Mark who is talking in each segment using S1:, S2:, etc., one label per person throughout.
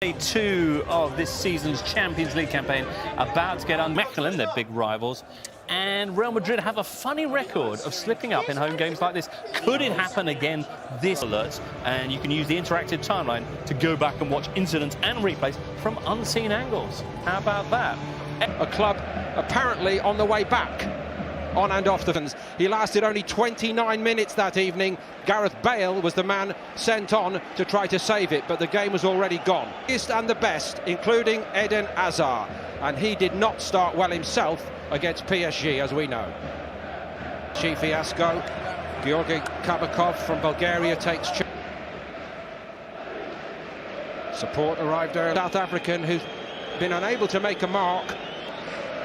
S1: Day 2 of this season's Champions League campaign about to get on. Mechelen, their big rivals, and ReAI Madrid have a funny record of slipping up in home games like this. Could it happen again this alerts? And you can use the interactive timeline to go back and watch incidents and replays from unseen angles. How about that?
S2: A club apparently on the way back on and off the fans. He lasted only 29 minutes that evening. Gareth Bale was the man sent on to try to save it, but the game was already gone. And the best, including Eden Hazard, and he did not start well himself against PSG, as we know. Fiasco. Georgi Kabakov from Bulgaria takes support arrived early. South African who's been unable to make a mark.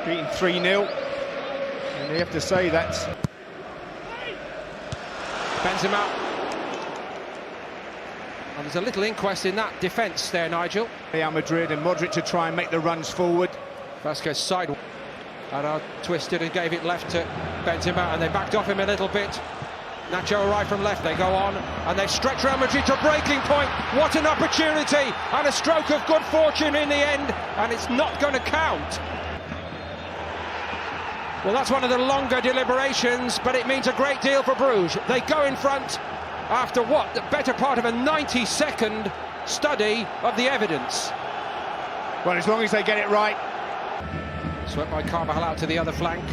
S3: Beaten 3-0. And you have to say that's
S2: Benzema. And there's a little inquest in that defence there, Nigel.
S3: ReAI Madrid and Modric to try and make the runs forward.
S2: Vasquez side. Hazard twisted and gave it left to Benzema, and they backed off him a little bit. Nacho arrived from left, they go on, and they stretch ReAI Madrid to breaking point. What an opportunity, and a stroke of good fortune in the end, and it's not going to count. Well, that's one of the longer deliberations, but it means a great deal for Bruges. They go in front after what? The better part of a 90-second study of the evidence.
S3: Well, as long as they get it right.
S2: Swept by Carvajal out to the other flank.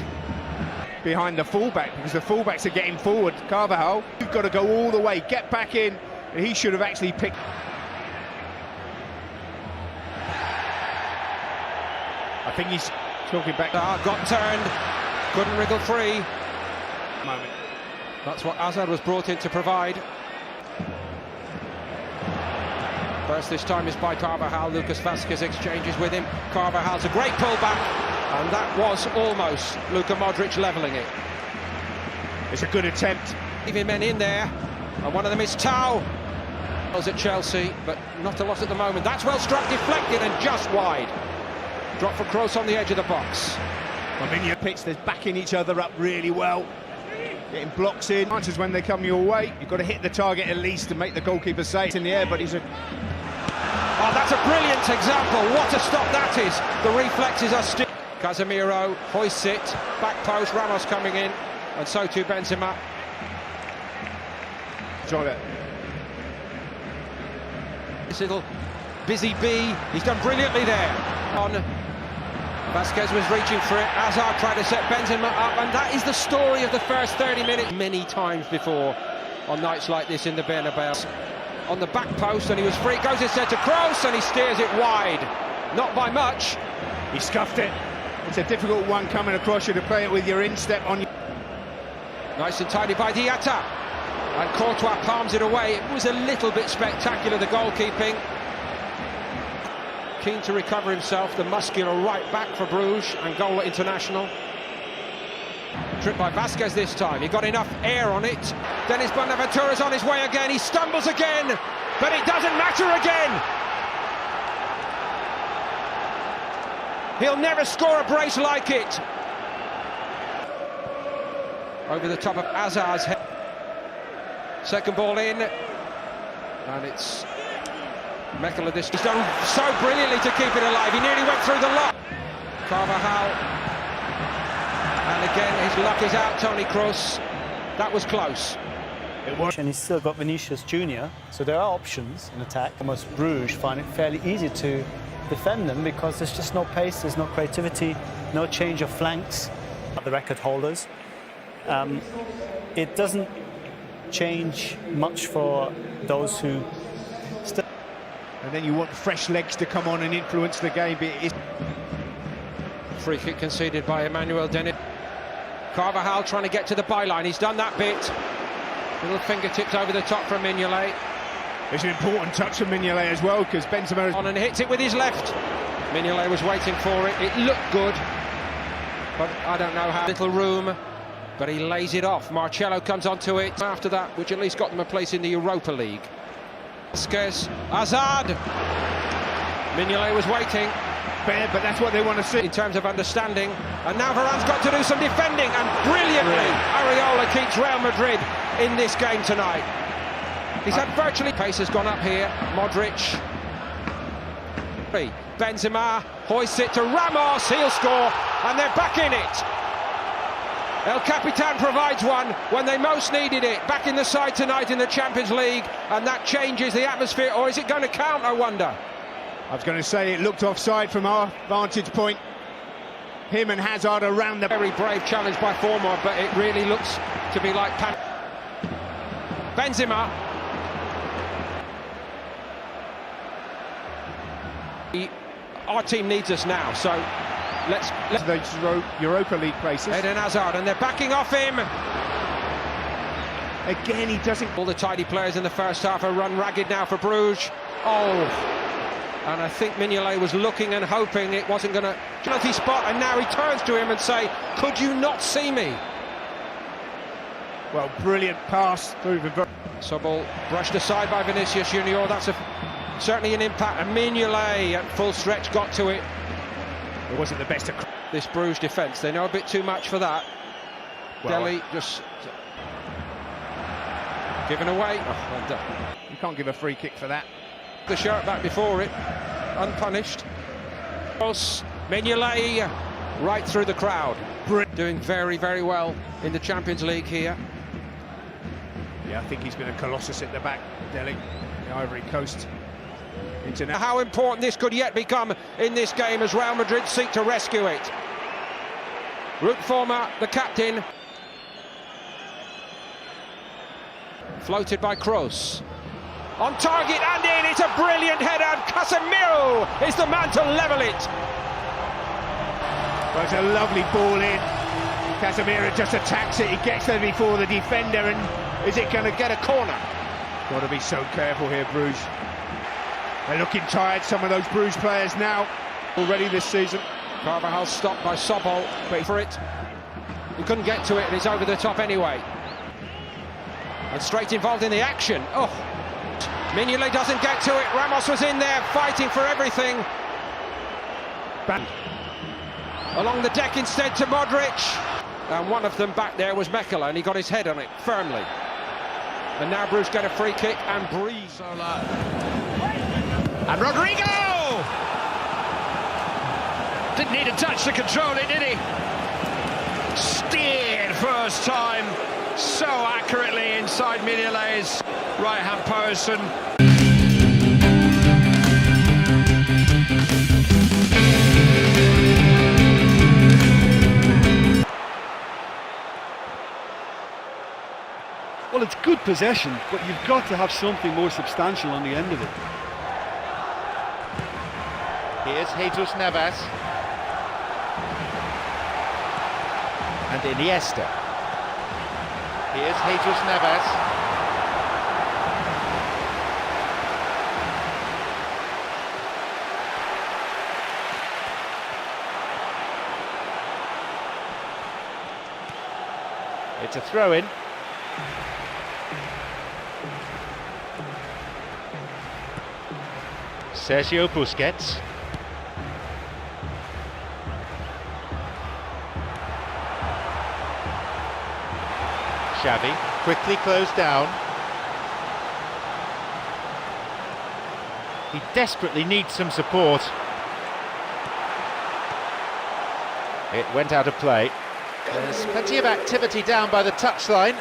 S3: Behind the fullback, because the fullbacks are getting forward. Carvajal, you've got to go all the way, get back in. He should have actually picked. I think he's talking back.
S2: Got turned, couldn't wriggle free.
S3: Moment.
S2: That's what Hazard was brought in to provide. First this time is by Carvajal. Lucas Vasquez exchanges with him. Carvajal's a great pullback, and that was almost Luka Modric levelling it.
S3: It's a good attempt.
S2: Leaving men in there, and one of them is Tau. Was at Chelsea, but not a lot at the moment. That's well struck, deflected, and just wide. Drop for Kroos on the edge of the box.
S3: I mean, your pitch, they're backing each other up really well. Getting blocks in. Chances when they come your way, you've got to hit the target at least to make the goalkeeper safe. It's in the air, but he's a...
S2: Oh, that's a brilliant example. What a stop that is. The reflexes are still... Casemiro hoists it. Back post, Ramos coming in. And so too Benzema.
S3: Enjoy that.
S2: This little busy bee, he's done brilliantly there. On Vasquez was reaching for it. Hazard tried to set Benzema up, and that is the story of the first 30 minutes. Many times before on nights like this in the Bernabeu. On the back post, and he was free. Goes instead to Kroos, and he steers it wide. Not by much.
S3: He scuffed it. It's a difficult one coming across you to play it with your instep on.
S2: Nice and tidy by Diatta. And Courtois palms it away. It was a little bit spectacular, the goalkeeping. Keen to recover himself, the muscular right back for Bruges and goal international. Tripped by Vasquez this time, he got enough air on it. Dennis Bonaventura's on his way again, he stumbles again, but it doesn't matter again. He'll never score a brace like it. Over the top of Hazard's head. Second ball in, and it's Mechelen. He's done so brilliantly to keep it alive. He nearly went through the lock. Carvajal, and again his luck is out. Toni Kroos. That was close.
S4: And he's still got Vinicius Jr., so there are options in attack. Almost Bruges find it fairly easy to defend them because there's just no pace, there's no creativity, no change of flanks. The record holders. It doesn't change much for those who still.
S3: And then you want fresh legs to come on and influence the game.
S2: Free kick conceded by Emmanuel Dennis. Carvajal trying to get to the byline. He's done that bit. Little fingertips over the top from Mignolet.
S3: It's an important touch from Mignolet as well, because Benzema is
S2: on and hits it with his left. Mignolet was waiting for it. It looked good, but I don't know how. Little room, but he lays it off. Marcelo comes onto it after that, which at least got them a place in the Europa League. Vasquez, Hazard. Mignolet was waiting.
S3: But that's what they want to see.
S2: In terms of understanding. And now Varane's got to do some defending. And brilliantly, Areola keeps ReAI Madrid in this game tonight. He's had virtually... Pace has gone up here. Modric. Benzema hoists it to Ramos, he'll score, and they're back in it. El Capitan provides one when they most needed it. Back in the side tonight in the Champions League, and that changes the atmosphere, or is it going to count, I wonder?
S3: I was going to say it looked offside from our vantage point. Him and Hazard around the...
S2: Very brave challenge by Former, but it really looks to be like... Benzema. Our team needs us now, so let's
S3: those Europa League places.
S2: Eden Hazard, and they're backing off him.
S3: Again, he doesn't...
S2: All the tidy players in the first half are run ragged now for Bruges. Oh, and I think Mignolet was looking and hoping it wasn't going to... penalty spot, and now he turns to him and say, could you not see me?
S3: Well, brilliant pass through the...
S2: Sobol brushed aside by Vinicius Junior. That's certainly an impact. And Mignolet at full stretch got to it.
S3: It wasn't the best of...
S2: This Bruges defence, they know a bit too much for that. Well, Dele just... given away. Oh, well done.
S3: You can't give a free kick for that.
S2: The shirt back before it, unpunished. Mignolet right through the crowd. Doing very, very well in the Champions League here.
S3: Yeah, I think he's been a colossus at the back, Dele, the Ivory Coast.
S2: How important this could yet become in this game as Real Madrid seek to rescue it. Root Former, the captain. Floated by Kroos. On target and in, it's a brilliant header, and Casemiro is the man to level it.
S3: Well, it's a lovely ball in. Casemiro just attacks it, he gets there before the defender, and is it going to get a corner? Got to be so careful here, Bruges. They're looking tired, some of those Bruges players now, already this season.
S2: Carvajal stopped by Sobol, wait for it. He couldn't get to it, and he's over the top anyway. And straight involved in the action. Oh, Mignolet doesn't get to it. Ramos was in there fighting for everything. Along the deck instead to Modric. And one of them back there was Mekela, and he got his head on it firmly. And now Bruges get a free kick and breeze.
S5: And Rodrigo! Didn't need a touch to control it, did he? Steered first time, so accurately inside Mignolet's right-hand post.
S6: Well, it's good possession, but you've got to have something more substantial on the end of it.
S7: Here's Jesus Navas. And Iniesta. Here's Jesus Navas. It's a throw-in. Sergio Busquets. Xavi, quickly closed down. He desperately needs some support. It went out of play. There's plenty of activity down by the touchline.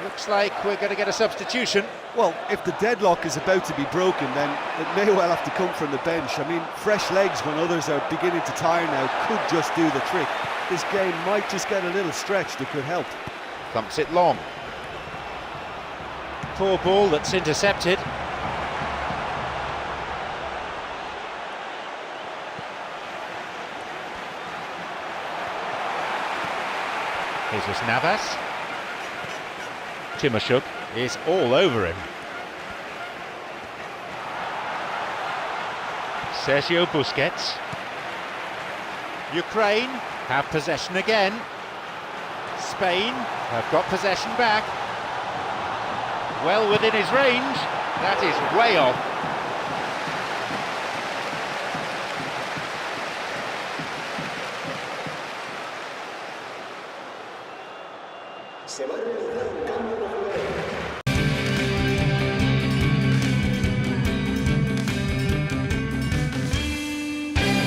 S7: Looks like we're going to get a substitution.
S6: Well, if the deadlock is about to be broken, then it may well have to come from the bench. I mean, fresh legs when others are beginning to tire now could just do the trick. This game might just get a little stretched, that could help.
S7: Thumps it long. Poor ball that's intercepted. Jesus Navas. Timoshuk is all over him. Sergio Busquets. Ukraine have possession again. Spain have got possession back. Well within his range. That is way off.